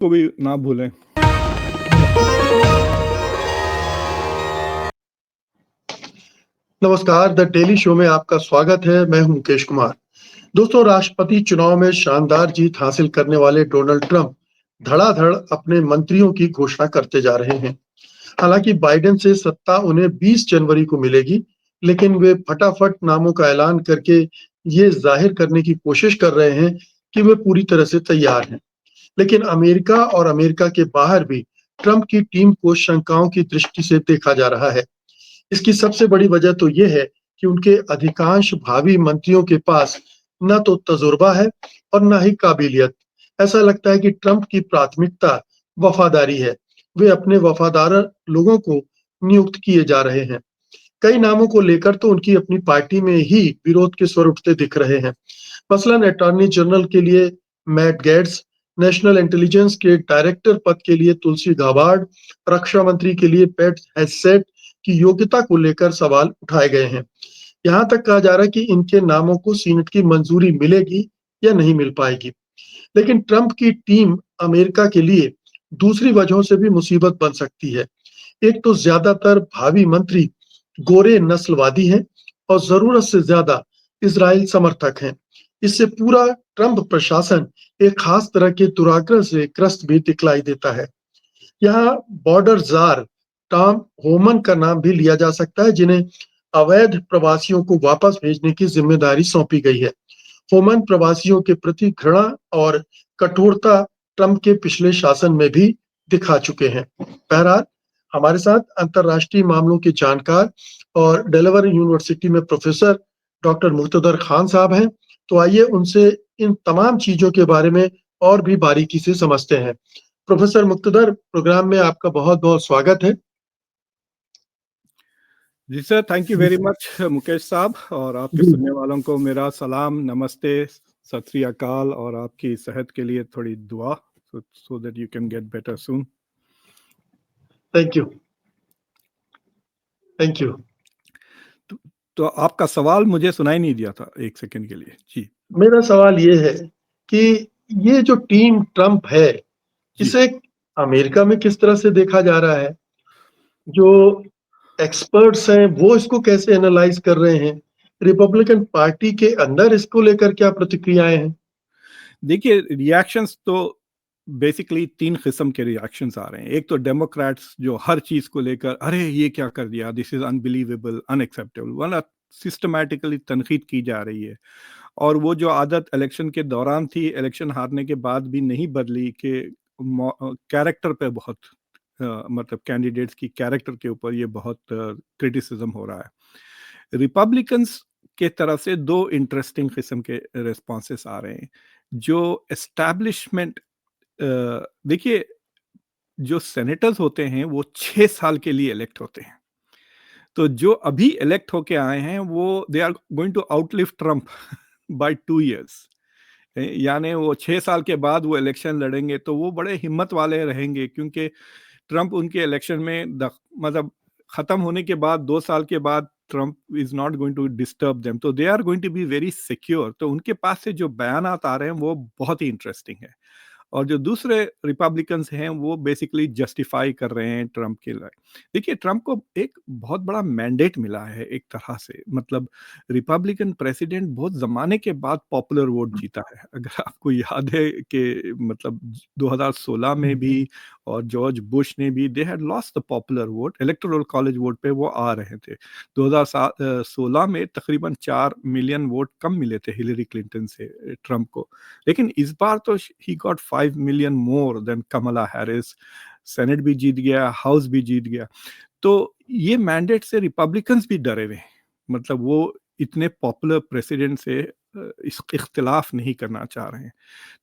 को भी ना भूलें। नमस्कार, द डेली शो में आपका स्वागत है। मैं हूं मुकेश कुमार। दोस्तों, राष्ट्रपति चुनाव में शानदार जीत हासिल करने वाले डोनाल्ड ट्रंप धड़ाधड़ अपने मंत्रियों की घोषणा करते जा रहे हैं। हालांकि बाइडेन से सत्ता उन्हें 20 जनवरी को मिलेगी, लेकिन वे फटाफट नामों का ऐलान करके ये जाहिर करने की कोशिश कर रहे हैं कि वे पूरी तरह से तैयार हैं। लेकिन अमेरिका और अमेरिका के बाहर भी ट्रंप की टीम को शंकाओं की दृष्टि से देखा जा रहा है। इसकी सबसे बड़ी वजह तो ये है कि उनके अधिकांश भावी मंत्रियों के पास न तो तजुर्बा है और न ही काबिलियत। ऐसा लगता है कि ट्रंप की प्राथमिकता वफादारी है। वे अपने वफादार लोगों को नियुक्त किए जा रहे हैं। कई नामों को लेकर तो उनकी अपनी पार्टी में ही विरोध के स्वर उठते दिख रहे हैं। मसलन अटॉर्नी जनरल के लिए मैट गेट्स, नेशनल इंटेलिजेंस के डायरेक्टर पद के लिए तुलसी गाबार्ड, रक्षा मंत्री के लिए पेट हेगसेट की योग्यता को लेकर सवाल उठाए गए हैं। यहाँ तक कहा जा रहा है कि इनके नामों को सीनेट की मंजूरी मिलेगी या नहीं मिल पाएगी। लेकिन ट्रंप की टीम अमेरिका के लिए दूसरी वजहों से भी मुसीबत बन सकती है। एक तो ज्यादातर भावी मंत्री गोरे नस्लवादी हैं और जरूरत से ज्यादा इजराइल समर्थक हैं। इससे पूरा ट्रंप प्रशासन एक खास तरह के दुराग्रह से ग्रस्त भी दिखलाई देता है। यहाँ बॉर्डर जार टॉम होमन का नाम भी लिया जा सकता है, जिन्हें अवैध प्रवासियों को वापस भेजने की जिम्मेदारी सौंपी गई है। होमन प्रवासियों के प्रति घृणा और कठोरता ट्रंप के पिछले शासन में भी दिखा चुके हैं। बहरहाल, हमारे साथ अंतर्राष्ट्रीय मामलों के जानकार और डेलावेयर यूनिवर्सिटी में प्रोफेसर डॉक्टर मुक्तदर खान साहब हैं। तो आइए उनसे इन तमाम चीजों के बारे में और भी बारीकी से समझते हैं। प्रोफेसर मुक्तदर, प्रोग्राम में आपका बहुत बहुत स्वागत है। जी sir, thank you very much Mukesh sahab, और आपके सुनने वालों को मेरा सलाम, नमस्ते, सत श्री अकाल, और आपकी सेहत के लिए थोड़ी दुआ, so that you can get better soon. Thank you, thank you. तो आपका सवाल मुझे सुनाई नहीं दिया था एक सेकंड के लिए। जी, मेरा सवाल ये है कि ये जो टीम ट्रंप है, इसे अमेरिका में किस तरह से देखा जा रहा है? जो एक्सपर्ट्स हैं वो इसको कैसे एनालाइज कर रहे हैं? रिपब्लिकन पार्टी के अंदर इसको लेकर क्या प्रतिक्रियाएं हैं? देखिए, रिएक्शंस तो बेसिकली 3 किस्म के रिएक्शंस आ रहे हैं। एक तो डेमोक्रेट्स जो हर चीज को लेकर अरे ये क्या कर दिया, दिस इज अनबिलीवेबल, अनएक्सेप्टेबल, वरना सिस्टमैटिकली तनकीद की जा रही है। और वो जो आदत इलेक्शन के दौरान थी, इलेक्शन हारने के बाद भी नहीं बदली, कि कैरेक्टर पे बहुत मतलब कैंडिडेट्स की कैरेक्टर के ऊपर ये बहुत क्रिटिसिज्म हो रहा है। रिपब्लिकन्स के तरफ से 2 इंटरेस्टिंग किस्म के रिस्पॉन्सेस आ रहे हैं। जो एस्टैब्लिशमेंट, देखिए, जो सेनेटर्स होते हैं वो 6 साल के लिए इलेक्ट होते हैं। तो जो अभी इलेक्ट होके आए हैं वो they are going to outlive Trump by 2 years. यानी वो 6 साल के बाद वो इलेक्शन लड़ेंगे तो वो बड़े हिम्मत वाले रहेंगे, क्योंकि ट्रम्प उनके इलेक्शन में मतलब खत्म होने के बाद 2 साल के बाद Trump is not going to disturb them, तो they are going to be very secure. तो उनके पास से जो बयानात आ रहे हैं वो बहुत ही इंटरेस्टिंग है। और जो दूसरे रिपब्लिकन्स हैं वो बेसिकली जस्टिफाई कर रहे हैं ट्रम्प के लिए। देखिए, ट्रम्प को एक बहुत बड़ा मैंडेट मिला है एक तरह से, मतलब रिपब्लिकन प्रेसिडेंट बहुत ज़माने के बाद पॉपुलर वोट जीता है। अगर आपको याद है कि मतलब 2016 में भी और जॉर्ज बुश ने भी, they had lost the popular vote, electoral college vote पे वो आ रहे थे। 2016 में तकरीबन 4 मिलियन वोट कम मिले थे हिलरी क्लिंटन से ट्रम्प को, लेकिन इस बार तो he got 5 million more than Kamala Harris. Senate भी जीत गया, हाउस भी जीत गया। तो ये मैंडेट से रिपब्लिकन्स भी डरे हुए हैं, मतलब वो इतने पॉपुलर प्रेसिडेंट से इख्तिलाफ नहीं करना चाह रहे हैं।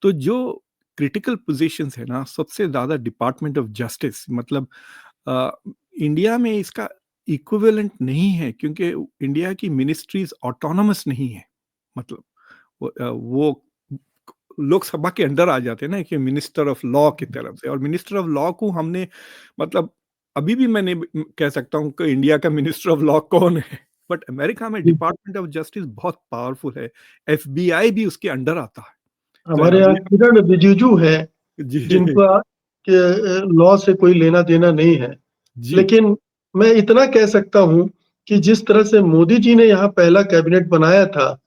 तो जो क्रिटिकल पोजीशंस है ना, सबसे ज़्यादा डिपार्टमेंट ऑफ जस्टिस, मतलब इंडिया में इसका इक्विवेलेंट नहीं है, क्योंकि इंडिया की मिनिस्ट्रीज ऑटोनोमस नहीं है। मतलब वो लोकसभा के अंडर आ जाते हैं ना, कि मिनिस्टर ऑफ लॉ की तरफ से, और मिनिस्टर ऑफ लॉ को हमने, मतलब अभी भी मैं नहीं कह सकता हूँ कि इंडिया का मिनिस्टर ऑफ लॉ कौन है, बट अमेरिका में डिपार्टमेंट ऑफ जस्टिस बहुत पावरफुल है। FBI भी उसके अंडर आता है। तो हमारे यहाँ किरण रिजिजू है, जी, जिनका लॉ से कोई लेना देना नहीं है। जी, लेकिन मैं इतना कह सकता हूँ कि जिस तरह से मोदी जी ने यहाँ पहला कैबिनेट बनाया था,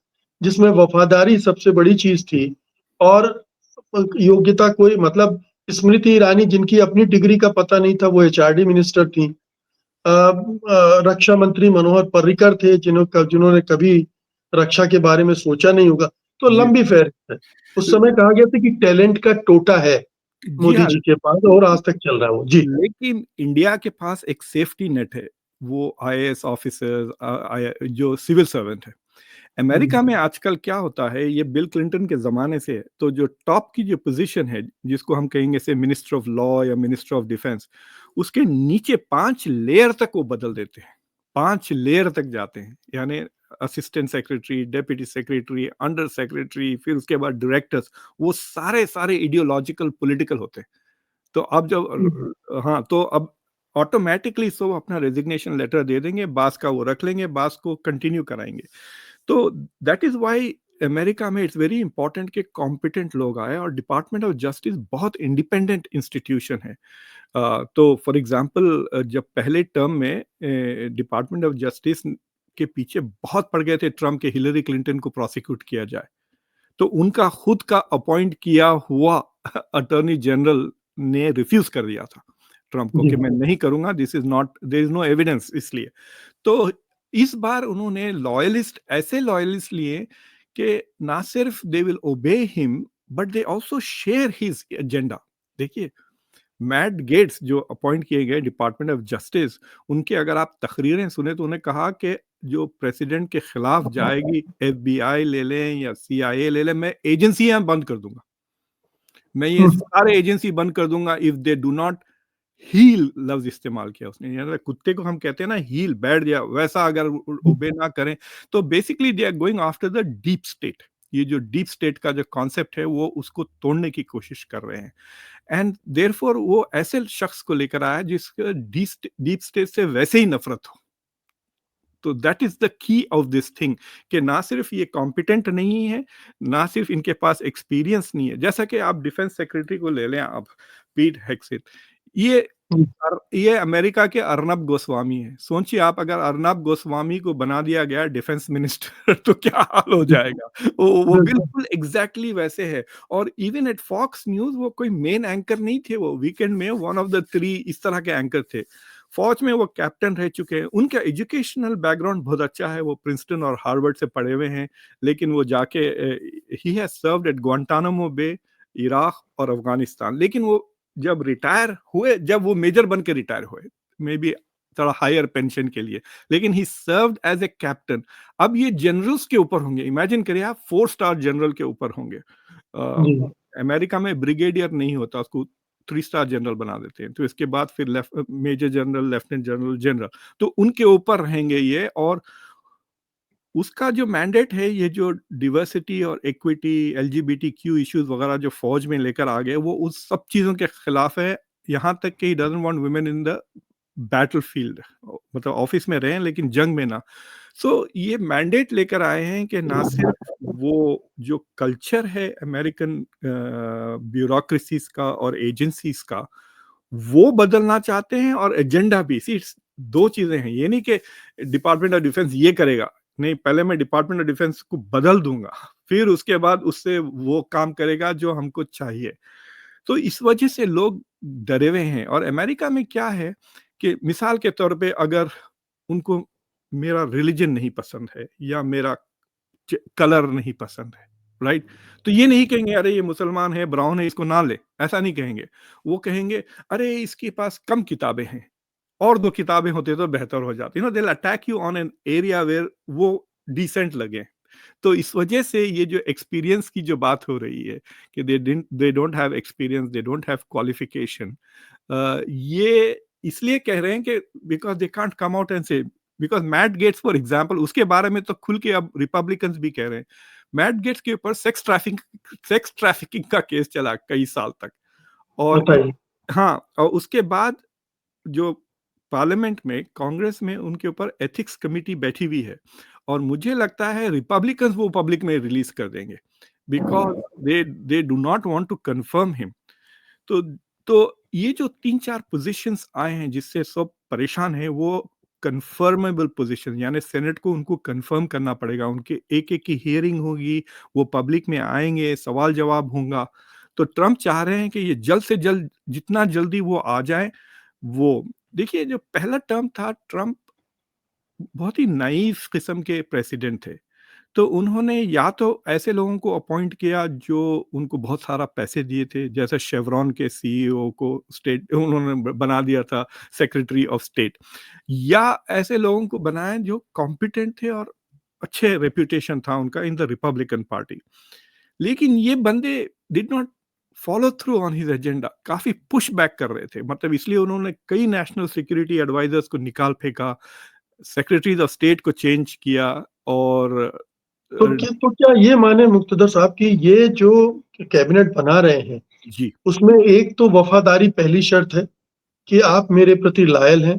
जिसमें वफादारी सबसे बड़ी चीज थी और योग्यता कोई मतलब स्मृति ईरानी जिनकी अपनी डिग्री का पता नहीं था, वो एचआरडी मिनिस्टर थी। रक्षा मंत्री मनोहर पर्रिकर थे जिन्होंने कभी रक्षा के बारे में सोचा नहीं होगा। तो जी। लंबी फहरिस्त है। उस समय कहा गया था कि टैलेंट का टोटा है जी मोदी हाँ, जी के पास और आज तक चल रहा है वो। जी। लेकिन इंडिया के पास एक सेफ्टी नेट है, वो आईएएस ऑफिसर्स जो सिविल सर्वेंट है। अमेरिका में आजकल क्या होता है, ये बिल क्लिंटन के ज़माने से है, तो जो टॉप की जो पोजीशन है, जिसको हम कहेंगे से मिनिस्टर ऑफ लॉ या मिनिस्टर ऑफ डिफेंस, उसके नीचे 5 लेयर तक वो बदल देते हैं। 5 लेयर तक जाते हैं, यानी assistant secretary, deputy secretary, under secretary, फिर उसके बाद डायरेक्टर्स, वो सारे आइडियोलॉजिकल पॉलिटिकल होते हैं। तो अब जब हाँ, तो अब ऑटोमैटिकली सो अपना रेजिग्नेशन लेटर दे देंगे, बास का वो रख लेंगे, बास को कंटिन्यू कराएँगे। तो दैट इज़ व्हाई अमेरिका में इट्स वेरी इंपॉर्टेंट कि कॉम्पिटेंट लोग आए, और डिपार्टमेंट ऑफ जस्टिस बहुत इंडिपेंडेंट इंस्टीट्यूशन है। तो फॉर एग्जांपल जब पहले टर्म में डिपार्टमेंट ऑफ जस्टिस के पीछे बहुत पड़ गए थे ट्रम्प के, हिलरी क्लिंटन को प्रोसिक्यूट किया जाए, तो उनका खुद का अपॉइंट किया हुआ अटॉर्नी जनरल ने रिफ्यूज कर दिया था ट्रम्प को जी। कि मैं नहीं करूंगा, this is not, there is no evidence, इसलिए। तो इस बार उन्होंने लॉयलिस्ट, ऐसे लॉयलिस्ट लिए कि ना सिर्फ they will obey him, but they also share his agenda. देखिए, मैट गेट्स जो अपॉइंट किए गए डिपार्टमेंट ऑफ जस्टिस, उनके अगर आप तकरीरें सुने तो उन्हें कहा कि जो प्रेसिडेंट के खिलाफ जाएगी, एफबीआई ले लें या सीआईए ले लें, मैं एजेंसियां बंद कर दूंगा, मैं ये हम्म, सारे एजेंसी बंद कर दूंगा if they do not heal, लफ्ज इस्तेमाल किया उसने, यानी कुत्ते को हम कहते हैं ना हील, बैठ गया वैसा, अगर ओबे ना करें, तो basically they are going after the deep state. ये जो डीप स्टेट का जो कॉन्सेप्ट है, वो उसको तोड़ने की कोशिश कर रहे हैं। एंड देयरफॉर वो ऐसे शख्स को लेकर आया जिसका डीप स्टेट से वैसे ही नफरत हो। तो that is the key of this thing, कि ना सिर्फ ये कॉम्पिटेंट नहीं है, ना सिर्फ इनके पास एक्सपीरियंस नहीं है। जैसा कि आप डिफेंस सेक्रेटरी को ले लें, आप पीट हेक्सेट, ये ये अमेरिका के अर्नब गोस्वामी है। सोचिए आप, अगर अर्नब गोस्वामी को बना दिया गया डिफेंस मिनिस्टर तो क्या हाल हो जाएगा। वो बिल्कुल। बिल्कुल एग्जैक्टली वैसे है। और इवन एट फॉक्स न्यूज वो कोई मेन एंकर नहीं थे, वो वीकेंड में वन ऑफ द 3 इस तरह के एंकर थे। फौज में वो कैप्टन रह चुके हैं, उनका एजुकेशनल बैकग्राउंड बहुत अच्छा है, वो प्रिंसटन और हार्वर्ड से पढ़े हुए हैं। लेकिन वो जाके he has served at Guantanamo Bay, Iraq और अफगानिस्तान। लेकिन वो जब रिटायर हुए, जब वो मेजर बन के रिटायर हुए, मे बी थोड़ा हायर पेंशन के लिए, लेकिन he served as a captain. अब ये जनरल्स के ऊपर होंगे, इमेजिन करिए आप, 4 स्टार जनरल के ऊपर होंगे। जी। अमेरिका में ब्रिगेडियर नहीं होता, उसको 3 स्टार जनरल बना देते हैं, तो इसके बाद फिर major general, lieutenant general, general, तो उनके ऊपर रहेंगे ये। और उसका जो मैंडेट है, ये जो डिवर्सिटी और इक्विटी, एलजीबीटीक्यू इश्यूज वगैरह जो फौज में लेकर आ गए, वो उस सब चीजों के खिलाफ है। यहाँ तक कि he doesn't want women in the battlefield, मतलब ऑफिस में रहें लेकिन जंग में ना। सो ये मैंडेट लेकर आए हैं कि ना सिर्फ वो जो कल्चर है अमेरिकन ब्यूरोक्रेसीज का और एजेंसीज का, वो बदलना चाहते हैं, और एजेंडा भी। सी, दो चीजें हैं, ये नहीं कि डिपार्टमेंट ऑफ डिफेंस ये करेगा, नहीं, पहले मैं डिपार्टमेंट ऑफ डिफेंस को बदल दूंगा, फिर उसके बाद उससे वो काम करेगा जो हमको चाहिए। तो इस वजह से लोग डरे हुए हैं। और अमेरिका में क्या है कि मिसाल के तौर पे, अगर उनको मेरा रिलीजन नहीं पसंद है या मेरा कलर नहीं पसंद है, राइट, तो ये नहीं कहेंगे अरे ये मुसलमान है, ब्राउन है, इसको ना ले, ऐसा नहीं कहेंगे। वो कहेंगे अरे इसके पास कम किताबें हैं, और 2 किताबें होती तो बेहतर हो जाती, they will attack you on an area where वो डिसेंट लगे। तो इस वजह से ये जो एक्सपीरियंस की जो बात हो रही है कि they don't have experience, they don't have qualification, ये इसलिए कह रहे हैं कि because they can't come out and say. Because Matt Gaetz for example, उसके बारे में तो खुल के अब रिपब्लिकन्स भी कह रहे हैं। मैट गेट्स के ऊपर सेक्स ट्रैफिकिंग का केस चला कई साल तक। और बताइए। हाँ, और उसके बाद जो पार्लियामेंट में, कांग्रेस में उनके ऊपर एथिक्स कमेटी बैठी हुई है, और मुझे लगता है रिपब्लिकन्स वो पब्लिक में रिलीज कर देंगे, because they do not want to confirm him. तो तो ये जो 3-4 पोजीशंस आए हैं जिससे सब परेशान हैं, वो कन्फर्मेबल पोजीशन, यानी सेनेट को उनको कन्फर्म करना पड़ेगा, उनके एक-एक की हियरिंग होगी, वो पब्लिक में आएँगे, सवाल जवाब होगा। तो ट्रम्प चाह रहे हैं कि ये जल्द से जल्द, जितना जल्दी वो आ जाए, वो देखिए जो पहला टर्म था, ट्रम्प बहुत ही नाइव किस्म के प्रेसिडेंट थे। तो उन्होंने या तो ऐसे लोगों को अपॉइंट किया जो उनको बहुत सारा पैसे दिए थे, जैसे शेवरॉन के सीईओ को स्टेट उन्होंने बना दिया था सेक्रेटरी ऑफ स्टेट, या ऐसे लोगों को बनाया जो कॉम्पिटेंट थे और अच्छे रेपुटेशन था उनका इन द रिपब्लिकन पार्टी। लेकिन ये बंदे did not follow through on his agenda, काफी पुश बैक कर रहे थे, मतलब इसलिए उन्होंने कई नेशनल सिक्योरिटी एडवाइजर्स को निकाल फेंका, सेक्रेटरीज ऑफ स्टेट को चेंज किया, और तो क्या ये माने मुक्तदर साहब कि ये जो कैबिनेट बना रहे हैं जी उसमें एक तो वफादारी पहली शर्त है कि आप मेरे प्रति लॉयल हैं,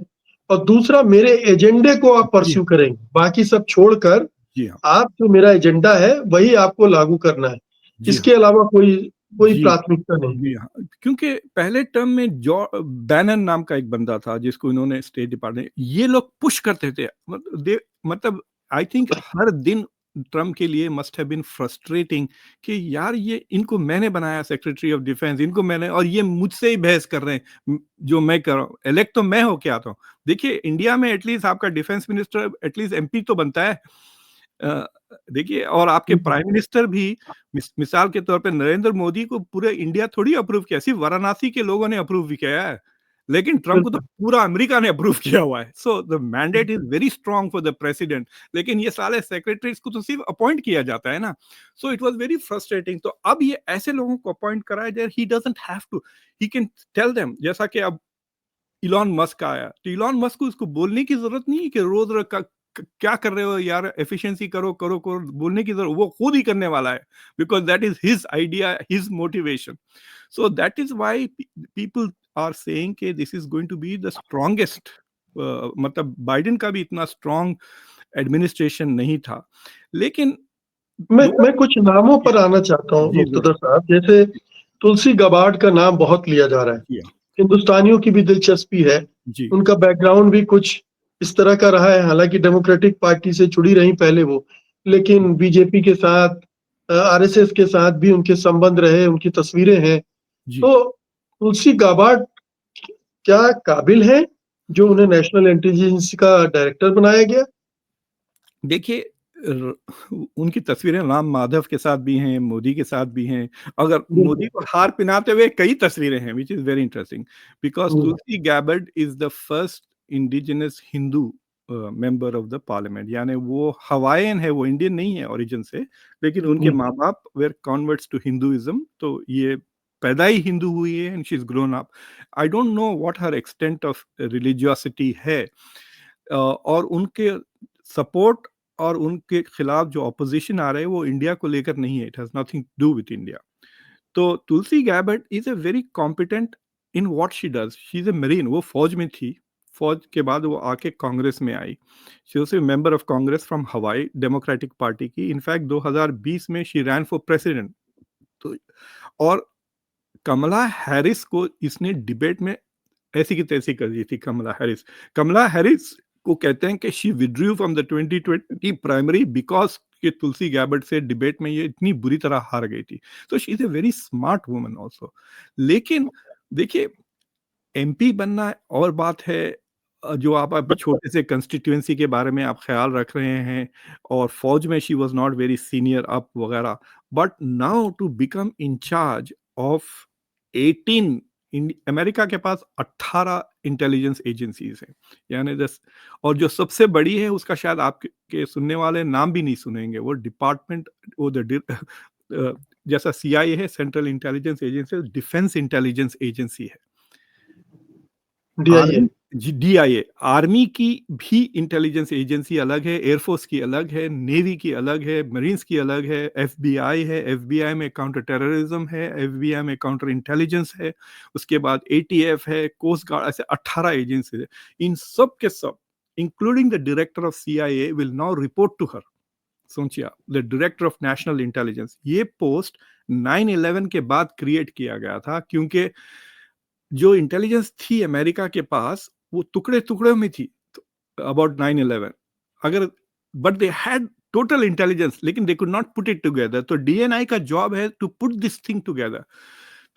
और दूसरा मेरे एजेंडे को आप जी परस्यू करेंगे, बाकी सब छोड़कर जी हाँ आप जो मेरा एजेंडा है वही आपको लागू करना है, जी हाँ इसके अलावा कोई कोई जी प्राथमिकता नहीं। जी हाँ, क्योंकि पहले टर्म में जॉ बैनन नाम का एक बंदा था जिसको इन्होंने स्टेट डिपार्टमेंट, ये लोग पुश करते थे, मतलब आई थिंक हर दिन ट्रम्प के लिए मस्ट हैव बीन फ्रस्ट्रेटिंग कि यार ये इनको मैंने बनाया सेक्रेटरी ऑफ डिफेंस, इनको मैंने, और ये मुझसे ही बहस कर रहे हैं, जो मैं कर रहा हूँ, इलेक्ट तो मैं होके आता हूँ। देखिए इंडिया में एटलीस्ट आपका डिफेंस मिनिस्टर एटलीस्ट एमपी तो बनता है। अ, देखिए, और आपके प्राइम मिनिस्टर भी मिसाल के तौर पे नरेंद्र मोदी को पूरे इंडिया थोड़ी अप्रूव किया, सिर्फ वाराणसी के लोगों ने अप्रूव भी किया है, लेकिन ट्रम्प को तो बिल्कुल। पूरा अमेरिका ने अप्रूव किया हुआ है। So the mandate is very strong for the president, लेकिन ये सारे सेक्रेटरीज को तो सिर्फ अपॉइंट किया जाता है ना। So it was very frustrating. तो अब ये ऐसे लोगों को अपॉइंट कराया जाए, he doesn't have to, he can tell them, जैसा कि अब इलॉन मस्क आया, तो इलॉन मस्क को उसको बोलने की जरूरत नहीं है कि रोज रोज क्या कर रहे हो यार, एफिशिएंसी करो करो करो, बोलने की जरूरत, वो खुद ही करने वाला है, because that is his idea, his motivation. So that is why people are saying कि this is going to be the strongest, मतलब बाइडेन का भी इतना स्ट्रॉन्ग एडमिनिस्ट्रेशन नहीं था, लेकिन मैं कुछ नामों पर आना चाहता हूँ जी जरूर। मुक्तदर साहब, जैसे तुलसी गाबार्ड का नाम बहुत लिया जा रहा है, जी हाँ, हिंदुस्तानियों की भी दिलचस्पी है, जी उनका बैकग्राउंड भी कुछ इस तरह का रहा है, हालांकि डेमोक्रेटिक पार्टी से जुड़ी रही पहले वो, लेकिन बीजेपी के साथ आरएसएस के साथ भी उनके संबंध रहे, उनकी तस्वीरें हैं। जी तो तुलसी गाबार्ड क्या काबिल है जो उन्हें नेशनल इंटेलिजेंस का डायरेक्टर बनाया गया? देखिए, उनकी तस्वीरें राम माधव के साथ भी हैं, मोदी के साथ भी हैं। अगर मोदी को बिल्कुल। हार पहनाते हुए कई तस्वीरें हैं, which is very interesting, because hmm, Tulsi Gabbard is the first indigenous Hindu member of the parliament, यानी वो हवाईयन है, वो इंडियन नहीं है ओरिजिन से, लेकिन उनके हम्म, माँ-बाप वेर कन्वर्ट्स टू हिंदुइज़्म, तो ये पैदा ही हिंदू हुई है and she is grown up. I don't know what her extent of religiosity है, और उनके सपोर्ट और उनके खिलाफ जो ऑपोजिशन आ रहे हैं वो इंडिया को लेकर नहीं है, it has nothing to do with India. तो Tulsi Gabbard is a very competent in what she does, she is a marine, वो फौज में थी, फौज के बाद वो आके कांग्रेस में आई, she was a member of Congress from Hawaii Democratic Party की, इनफैक्ट 2020 में शी रैन फॉर प्रेसिडेंट। तो और कमला हैरिस को इसने डिबेट में ऐसी की तैसी कर दी थी। कमला हैरिस को कहते हैं कि she withdrew from the 2020 primary because कि तुलसी गैबर्ट से डिबेट में ये इतनी बुरी तरह हार गई थी। तो she is a very smart woman also. लेकिन देखिए, एमपी बनना और बात है, जो आप अभी छोटे से कंस्टिट्यूएंसी के बारे में आप ख्याल रख रहे हैं, और फौज में she was not very senior up वगैरह, but now to become in charge of 18, America के पास 18 इंटेलिजेंस एजेंसीज हैं, यानी दस, और जो सबसे बड़ी है उसका शायद आपके के सुनने वाले नाम भी नहीं सुनेंगे, वो डिपार्टमेंट, वो जैसा सीआईए है, central intelligence agency, defence intelligence agency है। डीआईए। आर्मी, जी डीआईए, आर्मी की भी इंटेलिजेंस एजेंसी अलग है, एयरफोर्स की अलग है, नेवी की अलग है, मरीन्स की अलग है, एफबीआई है, एफबीआई में काउंटर टेररिज्म है, एफबीआई में काउंटर इंटेलिजेंस है, उसके बाद एटीएफ है, कोस्ट गार्ड, ऐसे 18 एजेंसी है। इन सब के सब, including the director of CIA, will now report to her. सोचिए आप, the director of national intelligence, ये पोस्ट 9/11 के बाद क्रिएट किया गया था, क्योंकि जो इंटेलिजेंस थी अमेरिका के पास वो टुकड़े टुकड़े में थी अबाउट 9/11। अगर but they had total intelligence, लेकिन they could not put it together. तो डीएनआई का जॉब है to put this thing together.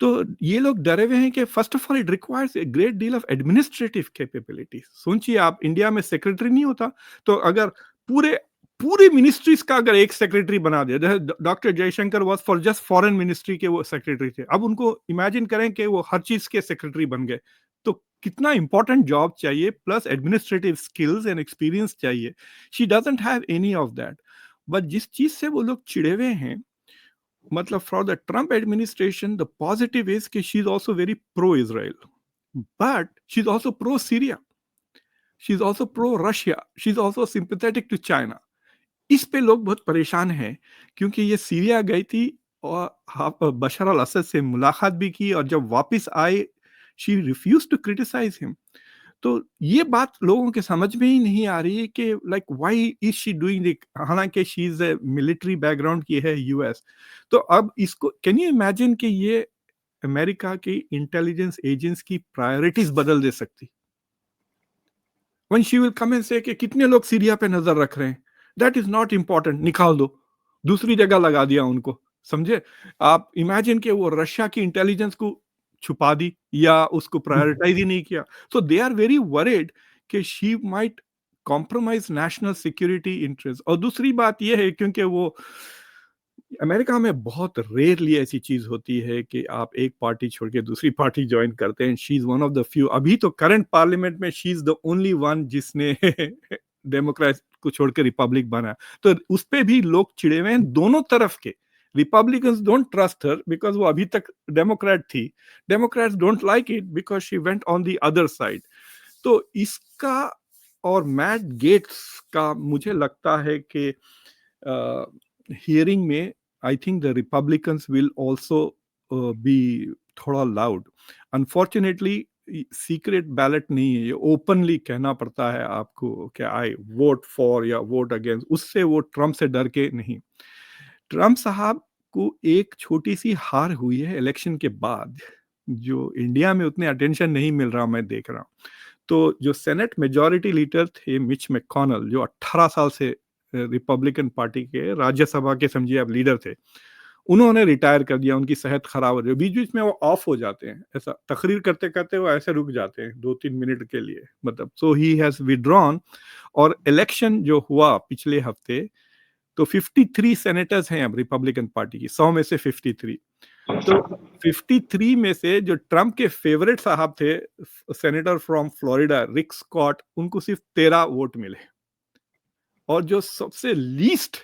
तो ये लोग डरे हुए हैं कि first of all it requires a great deal of administrative capability. सोचिए आप, इंडिया में सेक्रेटरी नहीं होता, तो अगर पूरे पूरी मिनिस्ट्रीज का अगर एक सेक्रेटरी बना दिया, doctor Jaishankar was for just foreign ministry के वो सेक्रेटरी थे, अब उनको इमेजिन करें कि वो हर चीज के सेक्रेटरी बन गए, तो कितना इंपॉर्टेंट जॉब चाहिए, plus administrative skills and experience चाहिए। She doesn't have any of that. But जिस चीज से वो लोग चिड़े हुए हैं, मतलब for the Trump administration the positive is कि she is also very pro Israel, but she is also pro Syria, she is also pro Russia, she is also sympathetic to China. इस पे लोग बहुत परेशान हैं, क्योंकि ये सीरिया गई थी और बशर अल असद से मुलाकात भी की, और जब वापस आए she refuse to criticise him. तो ये बात लोगों के समझ में ही नहीं आ रही है कि like why is she doing it, हालांकि शी इज मिलिट्री बैकग्राउंड की है यूएस। तो अब इसको कैन यू इमेजिन कि ये अमेरिका की इंटेलिजेंस एजेंट्स की प्रायोरिटीज बदल दे सकती। When she will come and say कि कितने लोग सीरिया पे नजर रख रहे हैं, दैट इज नॉट इंपॉर्टेंट, निकाल दो, दूसरी जगह लगा दिया उनको। समझे आप, इमेजिन कि वो रशिया की इंटेलिजेंस को छुपा दी या उसको प्रायोरिटाइज ही नहीं किया। सो दे आर वेरी वरीड कि she might compromise national security interest. और दूसरी बात यह है, क्योंकि वो अमेरिका में बहुत रेयरली ऐसी चीज होती है कि आप एक पार्टी छोड़ के दूसरी पार्टी ज्वाइन करते हैं। She is one of the few, अभी तो करंट पार्लियामेंट में she is the only one जिसने डेमोक्रेट को छोड़ के रिपब्लिक बना। तो उस पे भी लोग चिड़े हुए हैं दोनों तरफ के। Republicans don't trust her because वो अभी तक डेमोक्रेट थी, Democrats don't like it because she went on the other side. तो इसका और मैट गेट्स का मुझे लगता है कि हियरिंग में आई think the Republicans will also be थोड़ा लाउड। अनफॉर्चुनेटली सीक्रेट बैलेट नहीं है, ये ओपनली कहना पड़ता है आपको कि आई वोट फॉर या वोट अगेंस्ट। उससे वो ट्रम्प से डर के नहीं। ट्रम्प साहब को एक छोटी सी हार हुई है इलेक्शन के बाद, जो इंडिया में उतने अटेंशन नहीं मिल रहा, मैं देख रहा हूँ। तो जो सेनेट मेजॉरिटी लीडर थे मिच मैकॉनल, जो 18 साल से रिपब्लिकन पार्टी के राज्यसभा के समझिए आप लीडर थे, उन्होंने रिटायर कर दिया। उनकी सेहत खराब हो रही है, बीच बीच में वो ऑफ हो जाते हैं, ऐसा तकरीर करते करते वो ऐसे रुक जाते हैं 2-3 मिनट के लिए, मतलब सो ही हैज विड्रॉन। और इलेक्शन जो हुआ पिछले हफ्ते, तो 53 सेनेटर्स हैं अब रिपब्लिकन पार्टी की, 100 में से 53। तो 53 में से जो ट्रम्प के फेवरेट साहब थे, senator from Florida Rick Scott, उनको सिर्फ 13 वोट मिले। और जो सबसे लीस्ट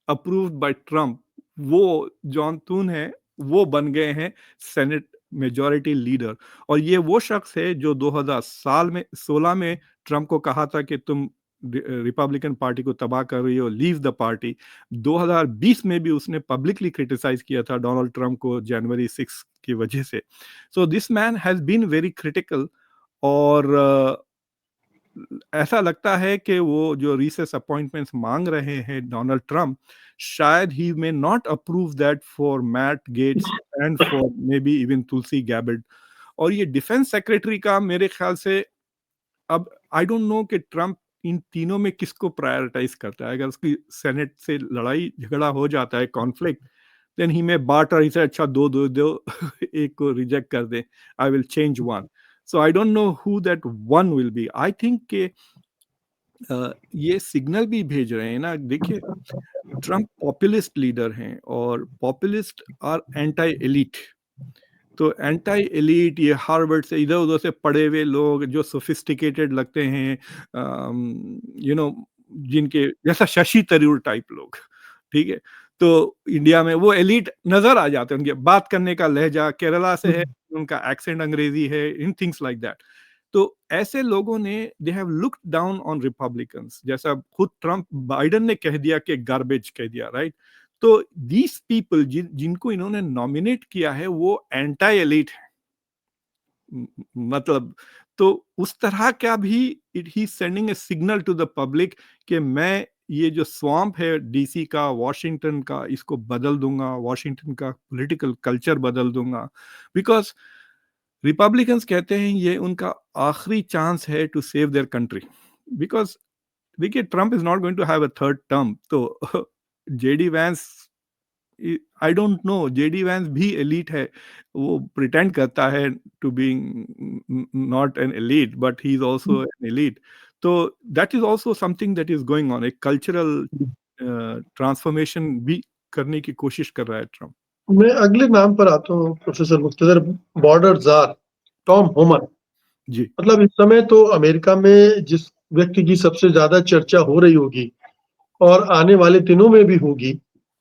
अप्रूव्ड बाय ट्रम्प, वो जॉन थून है, वो बन गए हैं सेनेट मेजॉरिटी लीडर। और ये वो शख्स है जो 2016 में ट्रम्प को कहा था कि तुम रिपब्लिकन पार्टी को तबाह कर रही हो, लीव द पार्टी। 2020 में भी उसने पब्लिकली क्रिटिसाइज किया था डोनाल्ड ट्रम्प को जनवरी 6 की वजह से। So this man has been very critical. और ऐसा लगता है कि वो जो रिसेस अपॉइंटमेंट्स मांग रहे हैं डोनाल्ड ट्रम्प, शायद he may not approve that for Matt Gaetz and for maybe even Tulsi Gabbard. और ये डिफेंस सेक्रेटरी का मेरे ख्याल से, अब आई डोंट नो कि ट्रम्प इन तीनों में किसको प्रायोरिटाइज करता है। अगर उसकी सेनेट से लड़ाई झगड़ा हो जाता है, conflict, then he may barter, इसे अच्छा दो दो दो एक को रिजेक्ट कर दे, I will change one. So I don't know who that one will be. I think के ये सिग्नल भी भेज रहे हैं ना, देखिए ट्रम्प पॉपुलिस्ट लीडर हैं, और पॉपुलिस्ट आर एंटी एलिट। तो एंटी एलिट, ये हार्वर्ड से इधर उधर से पढ़े हुए लोग जो सोफिस्टिकेटेड लगते हैं, यू नो, जिनके जैसा शशि थरूर टाइप लोग, ठीक है, तो इंडिया में वो एलिट नजर आ जाते हैं। उनके बात करने का लहजा केरला से है, उनका एक्सेंट अंग्रेजी है, इन थिंग्स लाइक दैट। तो ऐसे लोगों ने they have looked down on Republicans, जैसा खुद ट्रम्प बाइडेन ने कह दिया कि गार्बेज कह दिया, राइट। तो दीज पीपल जिनको इन्होंने नॉमिनेट किया है वो एंटी एलिट है, मतलब। तो उस तरह का भी it he sending a signal to the public कि मैं ये जो स्वैम्प है डीसी का, वॉशिंगटन का, इसको बदल दूंगा, वॉशिंगटन का पॉलिटिकल कल्चर बदल दूंगा, बिकॉज रिपब्लिकन्स कहते हैं ये उनका आखिरी चांस है to save their country, because देखिए Trump is not going to have a third term. तो JD Vance, I don't know, JD Vance भी एलीट है, वो प्रिटेंड करता है to being not an elite, but he is also an elite. तो that is also something that is going on, एक cultural transformation भी करने की कोशिश कर रहा है ट्रम्प। मैं अगले नाम पर आता हूँ professor Muqtedar, border czar Tom Homan. जी मतलब इस समय तो अमेरिका में जिस व्यक्ति की सबसे ज्यादा चर्चा हो रही होगी और आने वाले दिनों में भी होगी,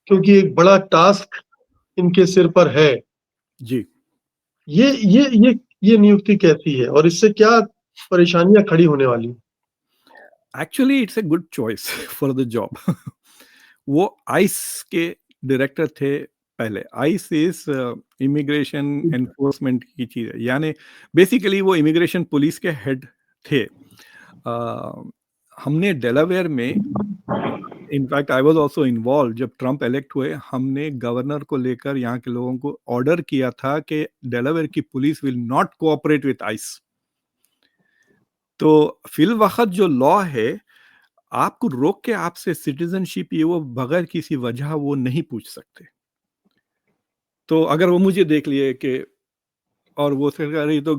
क्योंकि एक बड़ा टास्क इनके सिर पर है। जी ये नियुक्ति कैसी है और इससे क्या परेशानियां खड़ी होने वाली हैं? Actually it's a good choice for the job. वो आइस के डायरेक्टर थे पहले। आइस इज इमिग्रेशन एनफोर्समेंट की चीज है, यानी बेसिकली वो इमिग्रेशन पुलिस के हेड थे। हमने डेलावेयर में, in fact I was also involve, जब ट्रम्प इलेक्ट हुए हमने गवर्नर को लेकर यहाँ के लोगों को ऑर्डर किया था कि डेलावेयर की police will not cooperate with ice. तो फिल वक्त जो लॉ है, आपको रोक के आपसे सिटीजनशिप ये वो बगैर किसी वजह वो नहीं पूछ सकते। तो अगर वो मुझे देख लिए कि, और वो सरकार ये तो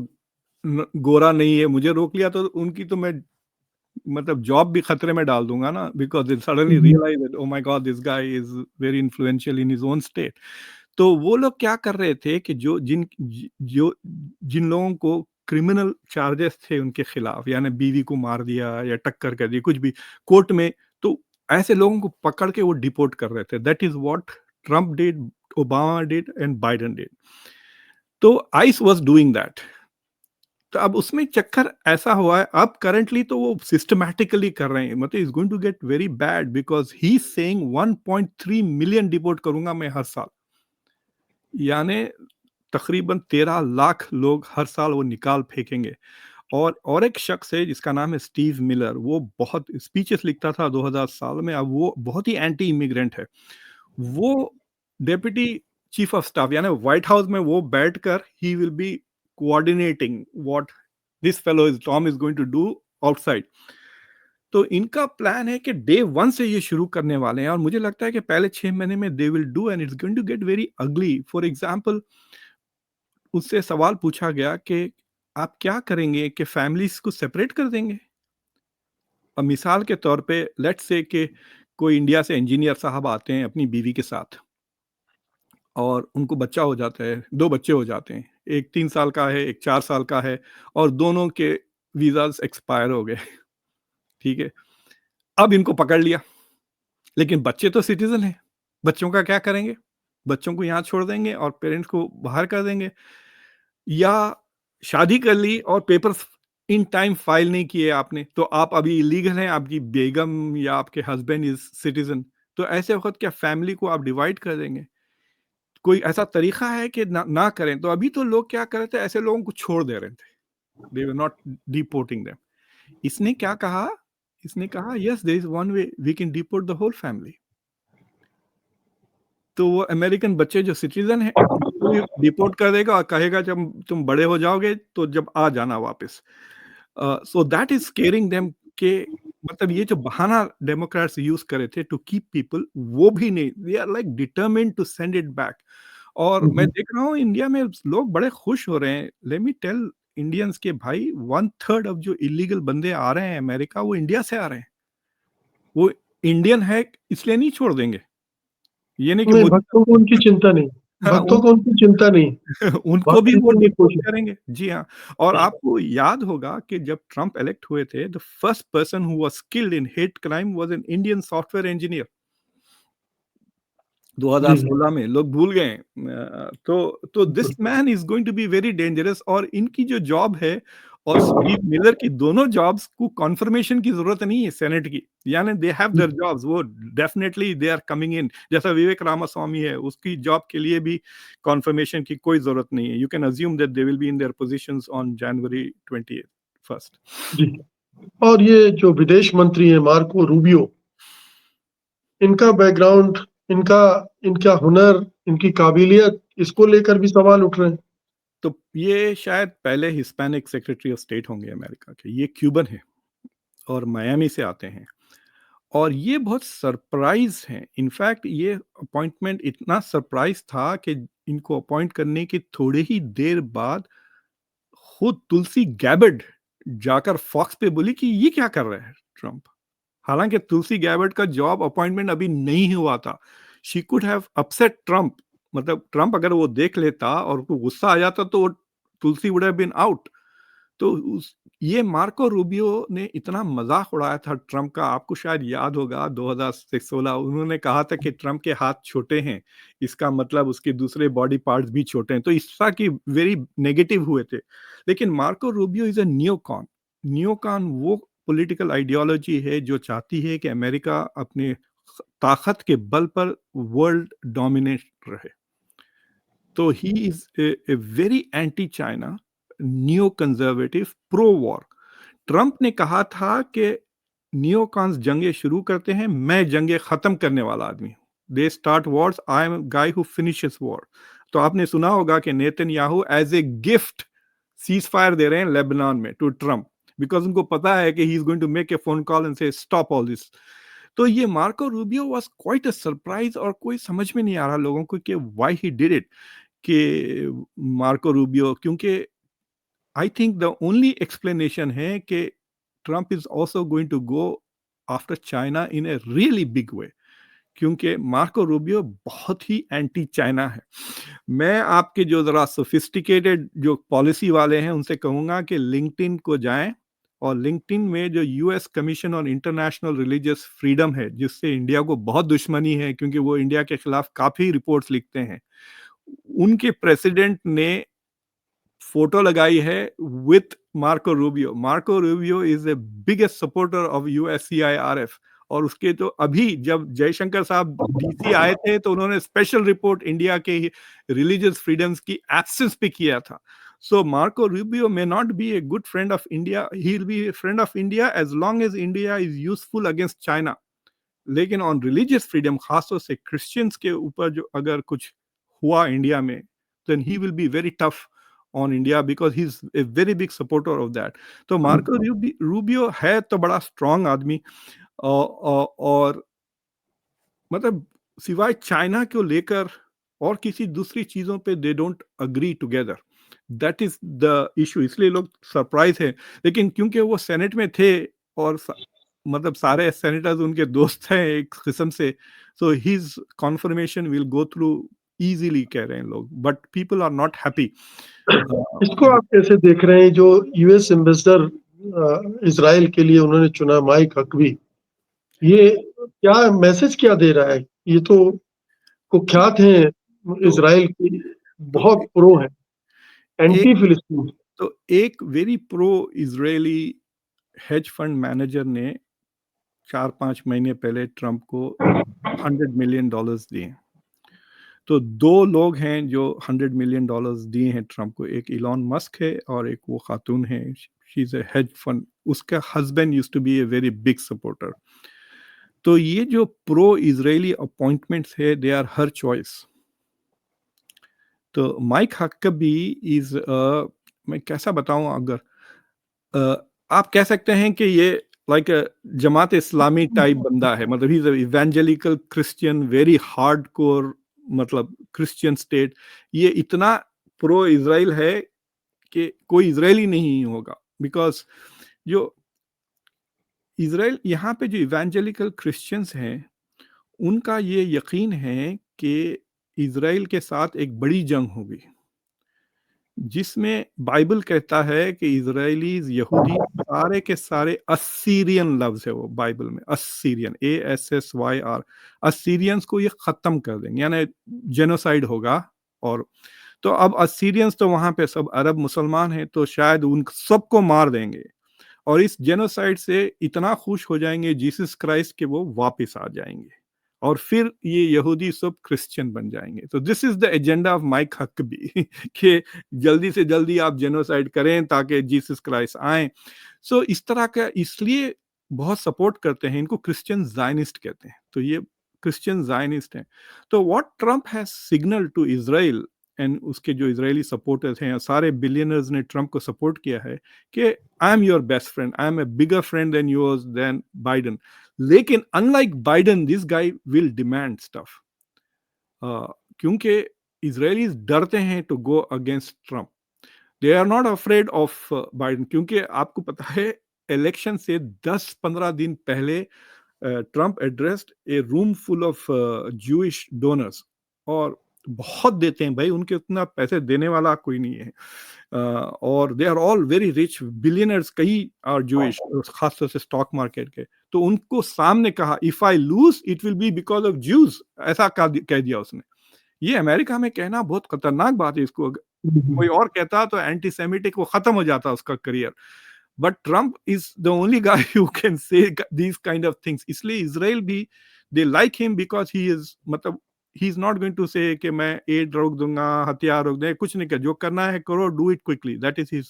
गोरा नहीं है, मुझे रोक लिया, तो उनकी तो मैं मतलब जॉब भी खतरे में डाल दूंगा ना, because they suddenly realise that oh my God this guy is very influential in his own state. तो वो लोग क्या कर रहे थे कि जिन लोगों को क्रिमिनल चार्जेस थे उनके खिलाफ, यानी बीवी को मार दिया या टक्कर कर दी कुछ भी कोर्ट में, तो ऐसे लोगों को पकड़ के वो डिपोर्ट कर रहे थे। That is what Trump did, Obama did and Biden did. तो आइस वाज डूइंग दैट। तो अब उसमें चक्कर ऐसा हुआ है, अब करंटली तो वो सिस्टमैटिकली कर रहे हैं, मतलब is going to get very bad, because he saying 1.3 million deport करूंगा मैं हर साल, यानी तकरीबन 13 लाख लोग हर साल वो निकाल फेंकेंगे। और एक शख्स है जिसका नाम है स्टीव मिलर, वो बहुत स्पीचेस लिखता था 2000 साल में, अब वो बहुत ही एंटी इमिग्रेंट है। वो डेप्यूटी चीफ ऑफ स्टाफ, यानी व्हाइट हाउस में वो बैठकर he will be coordinating what this fellow is Tom is going to do outside. तो इनका प्लान है कि डे 1 से ये शुरू करने वाले हैं, और मुझे लगता है कि पहले 6 महीने में they will do, and it's going to get very ugly. For example, उससे सवाल पूछा गया कि आप क्या करेंगे, कि फैमिलीज को सेपरेट कर देंगे? अब मिसाल के तौर पे लेट्स से कि कोई इंडिया से इंजीनियर साहब आते हैं अपनी बीवी के साथ, और उनको बच्चा हो जाता है, 2 बच्चे हो जाते हैं, एक 3 साल का है, एक 4 साल का है, और दोनों के वीज़ाज़ एक्सपायर हो गए। ठीक है? अब इनको पकड़ लिया, लेकिन बच्चे तो सिटीज़न हैं, बच्चों का क्या करेंगे? बच्चों को यहाँ छोड़ देंगे और पेरेंट्स को बाहर कर देंगे, या शादी कर ली और पेपर्स इन टाइम फाइल नहीं किए आपने, तो आप अभी इलीगल हैं, आपकी बेगम या आपके हस्बैंड इज़ सिटीज़न, तो ऐसे वक़्त क्या फैमिली को आप डिवाइड कर देंगे? कोई ऐसा तरीका है कि ना करें? तो अभी तो लोग क्या कर रहे थे, ऐसे लोगों को छोड़ दे रहे थे, they were not deporting them. इसने क्या कहा, इसने कहा yes there is one way we can deport the whole family. तो वो अमेरिकन बच्चे जो सिटीजन है उनको भी डिपोर्ट कर देगा और कहेगा जब तुम बड़े हो जाओगे तो जब आ जाना वापस। सो दैट इज स्केयरिंग देम, के मतलब ये जो बहाना डेमोक्रेट्स यूज करे थे टू कीप पीपल, वो भी नहीं, they are like determined to send it back. और मैं देख रहा हूँ इंडिया में लोग बड़े खुश हो रहे हैं। लेट मी टेल इंडियंस के भाई, 1/3 ऑफ जो इलीगल बंदे आ रहे हैं अमेरिका, वो इंडिया से आ रहे हैं। वो इंडियन है इसलिए नहीं छोड़ देंगे। ये नहीं कि नहीं, मोदी भक्तों को उनकी चिंता नहीं, भक्तों को उनकी चिंता नहीं, उनको भक्त भी वो इसीलिए डिपोर्ट खुश है। करेंगे। जी हाँ, और आपको याद होगा कि जब ट्रम्प इलेक्ट हुए थे, the first person who was skilled in hate crime was an Indian software engineer. जी 2016 में लोग भूल गए हैं। तो this man is going to be very dangerous, और इनकी जो जॉब है और स्टीव मिलर की, दोनों जॉब्स को कॉन्फर्मेशन की जरूरत नहीं है सेनेट की, यानी दे हैव देयर जॉब्स, वो definitely they are coming in. जैसा विवेक रामास्वामी है, उसकी जॉब के लिए भी कॉन्फर्मेशन की कोई जरूरत नहीं है। You can assume that they will be in their positions on January 21st। जी। और ये जो विदेश मंत्री है मार्को रूबियो, इनका बैकग्राउंड, इनका इनका हुनर, इनकी काबिलियत, इसको लेकर भी सवाल उठ रहे हैं। तो ये शायद पहले हिस्पैनिक सेक्रेटरी ऑफ स्टेट होंगे अमेरिका के। ये क्यूबन है और मायामी से आते हैं, और ये बहुत सरप्राइज हैं। इनफैक्ट ये अपॉइंटमेंट इतना सरप्राइज था कि इनको अपॉइंट करने की थोड़ी ही देर बाद खुद तुलसी गैबर्ड जाकर फॉक्स पे बोली कि ये क्या कर रहे हैं ट्रम्प। हालांकि तुलसी गैबर्ड का जॉब अपॉइंटमेंट अभी नहीं हुआ था। She could have upset Trump, मतलब ट्रम्प अगर वो देख लेता और उसको गुस्सा आ जाता तो वो तुलसी वुड हैव बीन आउट। तो ये मार्को रूबियो ने इतना मजाक उड़ाया था ट्रम्प का। आपको शायद याद होगा 2016 उन्होंने कहा था कि ट्रम्प के हाथ छोटे हैं, इसका मतलब उसके दूसरे बॉडी पार्ट्स भी छोटे हैं, तो इस तरह की वेरी नेगेटिव हुए थे। लेकिन मार्को रूबियो इज अ नियोकॉन। नियोकॉन वो पॉलिटिकल आइडियोलॉजी है जो चाहती है कि अमेरिका अपने ताकत के बल पर वर्ल्ड डोमिनेट रहे। तो he is a very anti China, neo conservative, pro war. Trump ने कहा था कि नियोकॉन्स जंगे शुरू करते हैं, मैं जंगे खत्म करने वाला आदमी हूं। They start wars, I am guy who finishes war. तो आपने सुना होगा कि Netanyahu as a gift ceasefire दे रहे हैं लेबनान में टू ट्रंप, बिकॉज उनको पता है कि he is going to make a phone call and say stop all this. तो ये Marco Rubio was quite a surprise, और कोई समझ में नहीं आ रहा लोगों को कि व्हाई ही डिड इट। कि मार्को रूबियो, क्योंकि I think the only explanation है कि Trump is also going to go after China in a really big way, क्योंकि मार्को रूबियो बहुत ही एंटी चाइना है। मैं आपके जो जरा सोफिस्टिकेटेड जो पॉलिसी वाले हैं उनसे कहूंगा कि लिंक्डइन को जाएं, और लिंक्डइन में जो US commission on international religious freedom है, जिससे इंडिया को बहुत दुश्मनी है क्योंकि वो इंडिया के खिलाफ काफी रिपोर्ट्स लिखते हैं, उनके प्रेसिडेंट ने फोटो लगाई है with Marco Rubio. Marco Rubio is a biggest supporter of USCIRF. और उसके तो अभी जब जयशंकर साहब डीसी आए थे तो उन्होंने स्पेशल रिपोर्ट इंडिया के रिलीजियस फ्रीडम्स की एब्सेंस पे किया था। So Marco Rubio may not be a good friend of India, he will be a friend of India as long as India is useful against China. लेकिन on religious freedom, खासतौर से Christians के ऊपर जो अगर कुछ हुआ इंडिया में, then he will be very tough on India because he's a very big supporter of that. तो मार्को रूबियो है तो बड़ा स्ट्रांग आदमी, और मतलब सिवाय चाइना को लेकर और किसी दूसरी चीजों पे they don't agree together. That is the issue, इसलिए लोग सरप्राइज है। लेकिन क्योंकि वो सेनेट में थे और मतलब सारे सेनेटर्स उनके दोस्त हैं एक किस्म से, so his confirmation will go through easily, कह रहे हैं लोग, but people are not happy. इसको आप कैसे देख रहे हैं, जो यूएस एम्बेसडर इजराइल के लिए उन्होंने चुना माइक हकबी, ये क्या मैसेज क्या दे रहा है? ये तो कुख्यात हैं इजराइल की, तो बहुत प्रो है, एक एंटी फिलिस्तीन। तो एक very pro Israeli hedge fund manager ने 4-5 महीने पहले ट्रंप को $100 मिलियन दिए। तो दो लोग हैं जो $100 मिलियन दिए हैं ट्रंप को, एक इलॉन मस्क है और एक वो खातून है, she is a hedge fund, उसका husband used to be a very big supporter. तो ये जो प्रो इजरायली अपॉइंटमेंट्स है, दे आर हर चॉइस। तो माइक हक्कबी इज, मैं कैसा बताऊं, अगर आप कह सकते हैं कि ये लाइक जमात इस्लामी टाइप बंदा है, मतलब he is evangelical Christian, very hardcore, मतलब क्रिश्चियन स्टेट। ये इतना प्रो इजराइल है कि कोई इजरायली नहीं होगा, बिकॉज जो इजराइल, यहाँ पे जो इवेंजेलिकल क्रिश्चियंस हैं उनका ये यकीन है कि इजराइल के साथ एक बड़ी जंग होगी, जिसमें बाइबल कहता है कि इजरायलीज, यहूदी सारे के सारे असीरियन लफ्ज है वो बाइबल में, असीरियन, ASSYR, असीरियंस को ये खत्म कर देंगे, यानी जेनोसाइड होगा। और तो अब असीरियंस तो वहां पे सब अरब मुसलमान हैं, तो शायद उन सबको मार देंगे, और इस जेनोसाइड से इतना खुश हो जाएंगे जीसस क्राइस्ट के वो वापस आ जाएंगे, और फिर ये यहूदी सब क्रिश्चियन बन जाएंगे। तो this is the agenda of Mike Huckabee कि जल्दी से जल्दी आप जेनोसाइड करें ताकि जीसस क्राइस्ट आए। सो इस तरह का, इसलिए बहुत सपोर्ट करते हैं इनको, क्रिश्चियन जायनिस्ट कहते हैं। तो ये क्रिश्चियन जायनिस्ट हैं। तो what Trump has signal to Israel and उसके जो इजरायली सपोर्टर्स हैं, सारे बिलियनर्स ने ट्रम्प को सपोर्ट किया है कि I am your best friend, I am a bigger friend than yours than Biden. लेकिन unlike Biden, this guy will demand stuff, क्योंकि इजरायलीज डरते हैं to go against Trump. They are not afraid of Biden, क्योंकि आपको पता है election से 10-15 दिन पहले Trump addressed a room full of Jewish donors, और बहुत देते हैं भाई, उनके उतना पैसे देने वाला कोई नहीं है, और they are all very rich billionaires, कई आर जूइश, खासतौर से स्टॉक मार्केट के। तो उनको सामने कहा if I lose it will be because of Jews, ऐसा कह दिया उसने। ये अमेरिका में कहना बहुत खतरनाक बात है, इसको कोई और कहता तो एंटीसेमिटिक वो खत्म हो जाता उसका career, but Trump is the only guy who can say these kind of things. इसलिए इजराइल भी they like him because he is, मतलब he is not going to say कि मैं एड रोक दूंगा, हथियार रोक दूंगा, कुछ नहीं कर, जो करना है करो, do it quickly, that is his.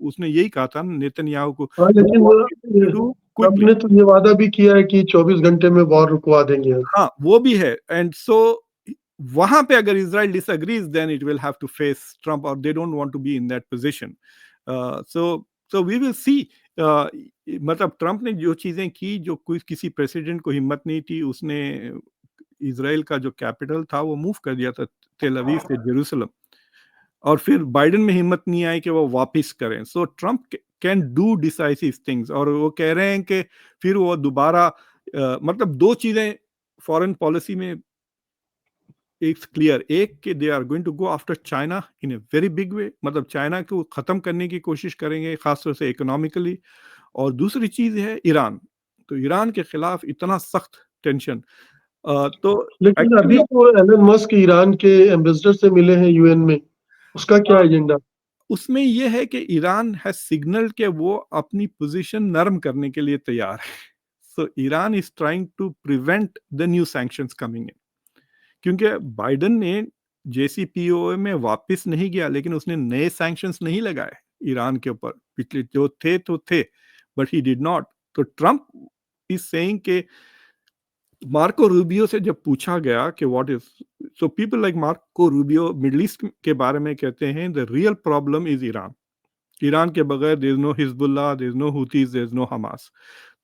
उसने यही कहा था नेतन्याहू को, हाँ, लेकिन ट्रम्प ने तो ये वादा भी किया है कि 24 घंटे में वॉर रुकवा देंगे। हाँ, वो भी है। एंड सो वहां पे अगर Israel disagrees then it will have to face Trump, और they don't want to be in that position. So we will see. मतलब ट्रम्प ने जो चीजें की, जो कोई किसी प्रेसिडेंट को हिम्मत नहीं थी, उसने इजराइल का जो कैपिटल था वो मूव कर दिया था तेल अवीव से जेरूसलम, और फिर बाइडेन में हिम्मत नहीं आई कि वो वापस करें। So Trump can do decisive things, और वो कह रहे हैं कि फिर वो दोबारा, मतलब दो चीजें फॉरेन पॉलिसी में इट्स क्लियर, एक कि they are going to go after China in a very big way, मतलब चाइना को खत्म करने की कोशिश करेंगे खासतौर से इकोनॉमिकली, और दूसरी चीज है ईरान। तो ईरान के खिलाफ इतना सख्त टेंशन। तो लेकिन अभी तो एलन मस्क ईरान के एम्बेसडर से मिले हैं यूएन में, उसका क्या एजेंडा? उसमें यह है कि ईरान हैज सिग्नल के वो अपनी पोजीशन नरम करने के लिए तैयार है। So Iran is trying to prevent the new sanctions coming in, क्योंकि बाइडेन ने जेसीपीओए में वापस नहीं गया, लेकिन उसने नए सैंक्शंस नहीं लगाए ईरान के ऊपर, पिछले जो थे तो थे, बट ही डिड नॉट। तो ट्रम्प इज सेइंग के मार्को रूबियो से जब पूछा गया कि what is, so people like Marco Rubio Middle East के बारे में कहते हैं the real problem is Iran. Iran के बगैर there is no Hezbollah, there is no Houthis, there is no Hamas.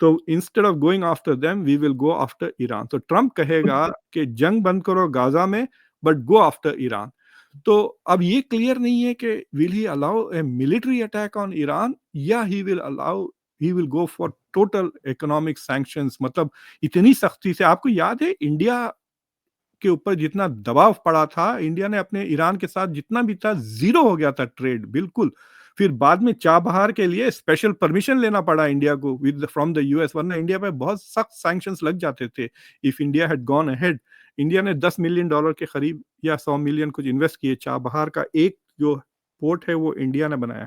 तो instead of going after them we will go after Iran. तो Trump कहेगा कि जंग बंद करो गाजा में, बट गो आफ्टर ईरान। तो अब ये क्लियर नहीं है कि will he allow a military attack on Iran, या he will go for total economic sanctions. मतलब इतनी सख्ती से, आपको याद है इंडिया के ऊपर जितना दबाव पड़ा था, इंडिया ने अपने ईरान के साथ जितना भी था जीरो हो गया था ट्रेड, बिल्कुल। फिर बाद में चाबहार के लिए स्पेशल परमिशन लेना पड़ा इंडिया को विद फ्रॉम द यूएस, वरना इंडिया पे बहुत सख्त सैंक्शंस लग जाते थे if India had gone ahead. India ने $10 मिलियन के करीब या 100 मिलियन कुछ इन्वेस्ट किए, चाबहार का एक जो पोर्ट है वो इंडिया ने बनाया।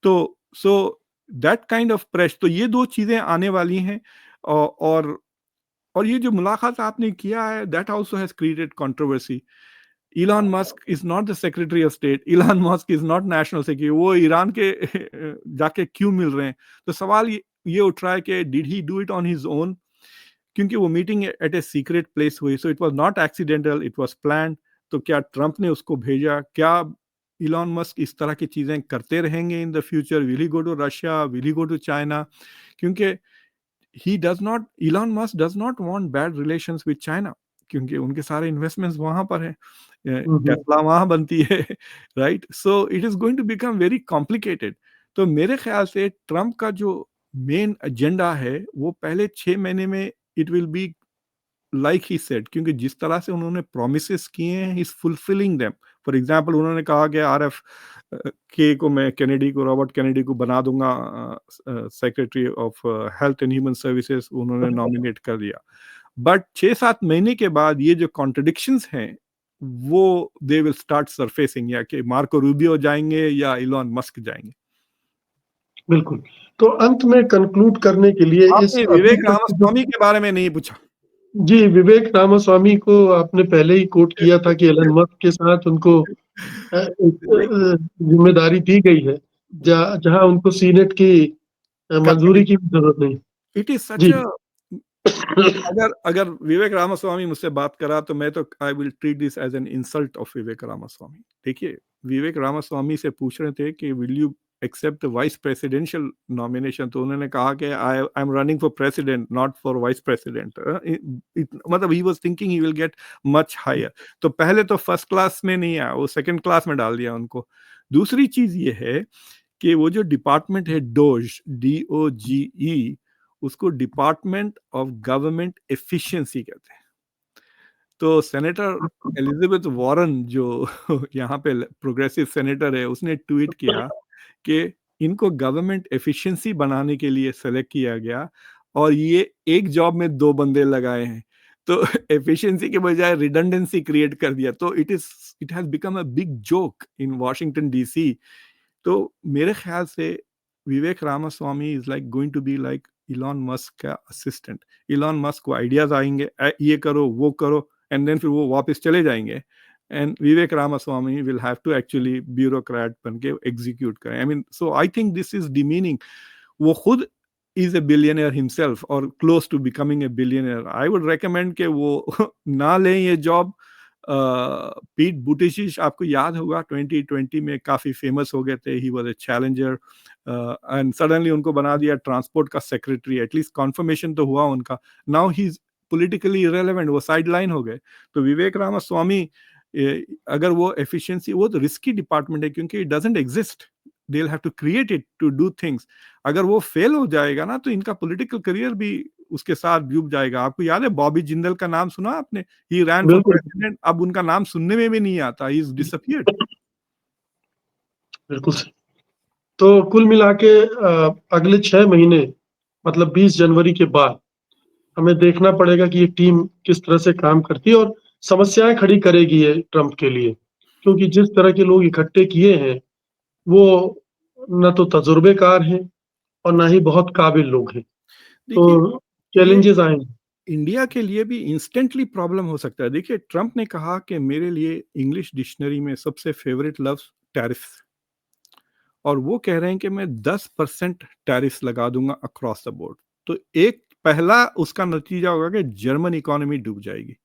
तो so that kind of pressure, तो ये दो चीजें आने वाली हैं। और ये जो मुलाकात आपने किया है, that also has created controversy. Elon Musk is not the secretary of state, Elon Musk is not national secretary, वो ईरान के जाके क्यों मिल रहे हैं? तो सवाल ये उठ रहा है कि did he do it on his own, क्योंकि वो meeting at a secret place हुई, so it was not accidental, it was planned. तो क्या ट्रम्प ने उसको भेजा? क्या इलॉन मस्क इस तरह की चीजें करते रहेंगे in the future? Will he go to Russia, will he go to China? क्योंकि Elon Musk does not want bad relations with China, क्योंकि उनके सारे इन्वेस्टमेंट्स वहां पर है, टेस्ला वहां बनती है, right? So it is going to become very complicated. तो मेरे ख्याल से ट्रम्प का जो मेन एजेंडा है वो पहले 6 महीने में it will be like he said, क्योंकि जिस तरह से उन्होंने प्रोमिसेस किए हैं, is fulfilling them. For example, उन्होंने कहा कि RF के को मैं रॉबर्ट कैनेडी को बना दूंगा secretary of health and human services, उन्होंने नॉमिनेट कर दिया। बट 6-7 महीने के बाद ये जो कॉन्ट्रडिक्शंस हैं वो दे विल स्टार्ट सरफेसिंग, या कि मार्को रूबियो जाएंगे या इलॉन मस्क जाएंगे। बिल्कुल। तो अंत में कंक्लूड करने के लिए आपने विवेक रामास्वामी के बारे में नहीं पूछा। जी, विवेक रामास्वामी को आपने पहले ही कोट किया था कि एलन मस्क के साथ उनको जिम्मेदारी दी गई है, जहां उनको सीनेट की मंजूरी की जरूरत नहीं। इट इज सच जी, अगर अगर विवेक रामास्वामी मुझसे बात करा तो मैं तो I will treat this as an insult of Vivek Ramaswamy. देखिए, विवेक रामास्वामी से पूछ रहे थे कि will you accept vice presidential nomination, तो उन्होंने कहा कि I am running for president not for vice president. मतलब he was thinking he will get much higher. तो पहले तो फर्स्ट क्लास में नहीं आया, वो सेकंड क्लास में डाल दिया उनको। दूसरी चीज ये है कि वो जो डिपार्टमेंट है डोज, DOGE, उसको डिपार्टमेंट ऑफ गवर्नमेंट एफिशिएंसी कहते हैं। तो सेनेटर एलिजाबेथ वॉरेन जो यहाँ पे प्रोग्रेसिव सेनेटर है, उसने ट्वीट किया कि इनको गवर्नमेंट एफिशिएंसी बनाने के लिए सेलेक्ट किया गया और ये एक जॉब में 2 बंदे लगाए हैं। तो एफिशिएंसी के बजाय रिडंडेंसी क्रिएट कर दिया। तो it has become a big joke in Washington DC। तो मेरे ख्याल से Vivek Ramaswamy is like going to be like Elon Musk का असिस्टेंट। इलॉन मस्क को आइडियाज आएंगे, ये करो वो करो, एंड देन फिर वो वापस चले जाएंगे, and Vivek Ramaswamy will have to actually bureaucrat बन के एग्जीक्यूट करें। I mean, so I think this is demeaning. वो खुद इज ए बिलियनियर हिमसेल्फ और close to becoming a billionaire. I would recommend कि वो ना लें ये जॉब। पीट बुटिशिश, आपको याद होगा 2020 में काफी फेमस हो गए थे, he was a challenger, and suddenly उनको बना दिया ट्रांसपोर्ट का सेक्रेटरी। एटलीस्ट कॉन्फर्मेशन तो हुआ उनका। Now he is politically irrelevant, वो साइड लाइन हो गए। तो विवेक रामास्वामी, अगर वो एफिशिएंसी, वो तो रिस्की डिपार्टमेंट है क्योंकि it doesn't exist, they will have to create it to do things. अगर वो फेल हो जाएगा ना तो इनका पॉलिटिकल करियर भी उसके साथ डूब जाएगा। आपको याद है बॉबी जिंदल का नाम सुना आपने? ही रैन फॉर बिल्कुल प्रेसिडेंट, अब उनका नाम सुनने में भी नहीं आता, ही इज डिसअपीयर्ड। बिल्कुल सही। तो कुल मिला के अगले 6 महीने मतलब 20 जनवरी के बाद हमें देखना पड़ेगा कि ये टीम किस तरह से काम करती है और समस्याएं खड़ी करेगी ये ट्रंप के लिए, क्योंकि जिस तरह के लोग इकट्ठे किए हैं वो न तो तजुर्बेकार हैं और ना ही बहुत काबिल लोग हैं। तो देखिए, ये चैलेंजेस आएंगे। इंडिया के लिए भी इंस्टेंटली प्रॉब्लम हो सकता है। देखिए, ट्रंप ने कहा कि मेरे लिए इंग्लिश डिक्शनरी में सबसे फेवरेट लफ्ज टैरिफ, और वो कह रहे हैं कि मैं 10% टैरिफ लगा दूंगा अक्रॉस द बोर्ड। तो एक पहला उसका नतीजा होगा कि जर्मन इकोनॉमी डूब जाएगी,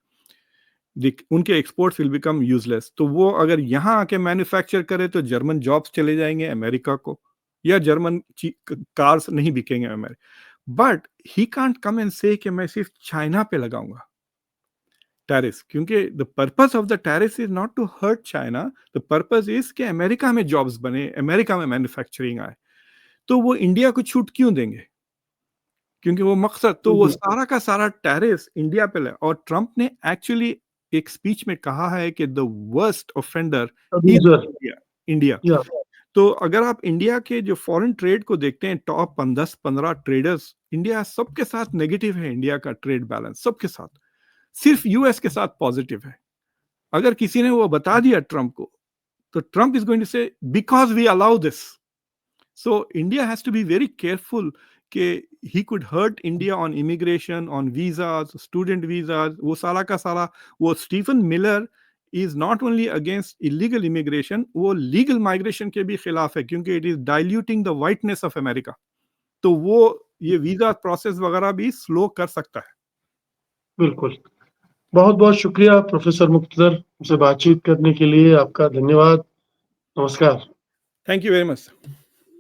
उनके एक्सपोर्ट्स विल बिकम यूजलेस। तो वो अगर यहाँ आके मैन्युफैक्चर करे तो जर्मन जॉब्स चले जाएंगे अमेरिका को, या जर्मन कार्स नहीं बिकेंगे America. But he can't come and say कि मैं सिर्फ चाइना पे लगाऊंगा टैरिफ, क्योंकि the purpose of the tariff is not to hurt China, the purpose is कि अमेरिका में जॉब्स बने, अमेरिका में मैन्युफैक्चरिंग आए। तो वो इंडिया को छूट क्यों देंगे? क्योंकि वो मकसद, तो वो सारा का सारा टैरिफ इंडिया पे लगा। और ट्रंप ने एक्चुअली एक स्पीच में कहा है कि the worst offender is abuser India. India. या तो अगर आप इंडिया के जो फॉरेन ट्रेड को देखते हैं, टॉप 10-15 ट्रेडर्स, इंडिया सबके साथ नेगेटिव है। इंडिया का ट्रेड बैलेंस सबके साथ, सिर्फ यूएस के साथ पॉजिटिव है। अगर किसी ने वो बता दिया ट्रंप को, तो Trump is going to say because we allow this. So India has to be very careful कि he could hurt India on immigration, on visas, student visas, वो सारा का सारा। वो Stephen Miller is not only against illegal immigration, वो legal migration के भी खिलाफ है, क्योंकि it is diluting the whiteness of America। तो वो ये वीजा प्रोसेस वगैरह भी स्लो कर सकता है। बिल्कुल। बहुत बहुत शुक्रिया प्रोफेसर मुक्तदर, हमसे बातचीत करने के लिए आपका धन्यवाद। नमस्कार। Thank you very much.